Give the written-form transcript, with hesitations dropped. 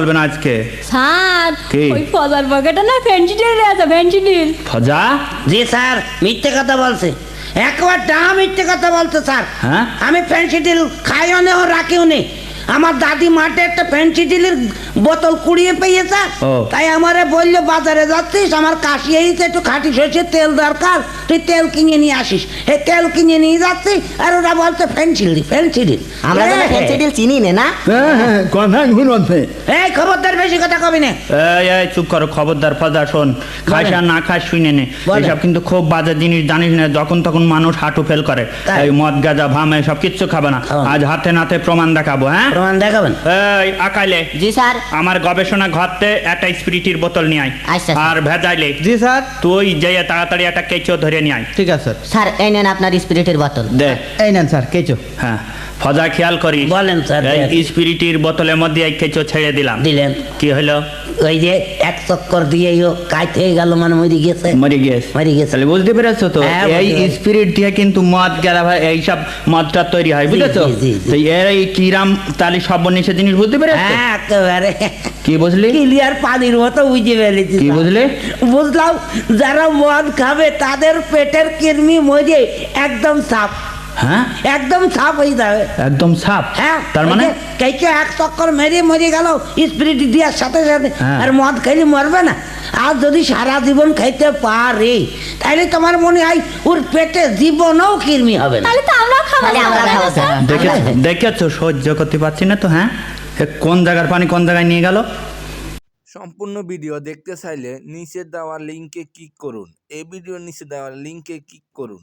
বলবেন আজকে স্যার কি? ওই ফজার পকেটে না ফেন্সিডিল আছে ফেন্সিডিল। ফজা জি স্যার মিথ্যে কথা বলছে, একবার মিথ্যে কথা বলছে স্যার। হ্যাঁ? আমি ফেন্সিডিল খাইও নে ও রাখিও নে। আমার দাদি মাঠে একটা ফেন্সিডিলের বোতল কুড়িয়ে পেয়েছে, ও। তাই আমারে বললো বাজারে যাচ্ছিস, আমার কাশি হয়েছে, একটু খাঁটি সরষের তেল দরকার, তুই তেল কিনে নিয়ে আসিস। এই তেল কিনে নিয়ে যাচ্ছি আর ওরা বলছে ফেন্সিডিল ফেন্সিডিল। আমরা তো ফেন্সিডিল চিনি না। এই খবরদার বেশি কথা কবি না। এই চুপ করো, খবরদার। ফজা শোন, খাস আর না খাস শুনে নে, বলেন। এসব কিন্তু খুব বাজে জিনিস, জানিস না? যখন তখন মানুষ হাঁটু ফেল করে। তাই? এই মদ গাঁজা ভাম এসব কিচ্ছু খাবে না। খাবো না। আজ হাতে নাতে প্রমাণ দেখাবো। হ্যাঁ, প্রমাণ দেখাবেন? এই আকাইলে জি স্যার। আমার গবেষণা ঘরতে একটা স্পিরিটের বোতল নিয়ে আয়। আচ্ছা, স্যার। আর ভেজাইলে জি স্যার। তুই যেয়ে তাড়াতাড়ি একটা কেঁচো ধরে নিয়ে আয়। ঠিক আছে স্যার। স্যার এই নেন আপনার স্পিরিটের বোতল। দে। এই নেন স্যার কেঁচো। হ্যাঁ, ফজা খেয়াল করি। বলেন স্যার। এই স্পিরিটের বোতলের মধ্যে এই কেঁচো ছেড়ে দিলাম। দিলেন, কি হলো? ওই যে এক চক্কর দিয়ে কাইতে হয়ে গেল, মানে মরে গেছে। মরে গেছে। মরে গেছে। তাহলে বুঝতে পেরেছো তো, হ্যাঁ, এই বুঝতে পেরেছি। স্পিরিট দিয়ে কিন্তু মদ গেলা ভাই এইসব মদটা তৈরি হয়, জি, বুঝেছো? জি, জি, জি। তো এর এই কিরাম তালি সব নিষেধ জিনিস বুঝতে পেরেছো? হ্যাঁ একেবারে কি বুঝলি? ক্লিয়ার পানির মতো বুঝে ফেলেছি। কি বুঝলে? বুঝলাম, যারা মদ খাবে তাদের পেটের কৃমি মরে একদম সাফ, হ্যাঁ, একদম সাফ হয়ে যাবে। একদম সাপ। হ্যাঁ, তার মানে কে এক চক্কর মেরে মরে গেল স্পিরিট দেওয়ার সাথে সাথে, হ্যাঁ। আর মদ খাইলে মরবে না। আর যদি সারা জীবন খাইতে পারে তাহলে তোমার মনে হয় ওর পেটে জীবনও কৃমি হবে না। তাহলে তো আমরাও খাবো তাহলে আমরা খাবো স্যার। দেখেছো সহ্য করতে পারছি না তো। হ্যাঁ, এ কোন জায়গার পানি কোন জায়গায় নিয়ে গেল। সম্পূর্ণ ভিডিও দেখতে চাইলে নিচে দেওয়া লিঙ্কে ক্লিক করুন। এই ভিডিওর নিচে দেওয়া লিঙ্কে ক্লিক করুন।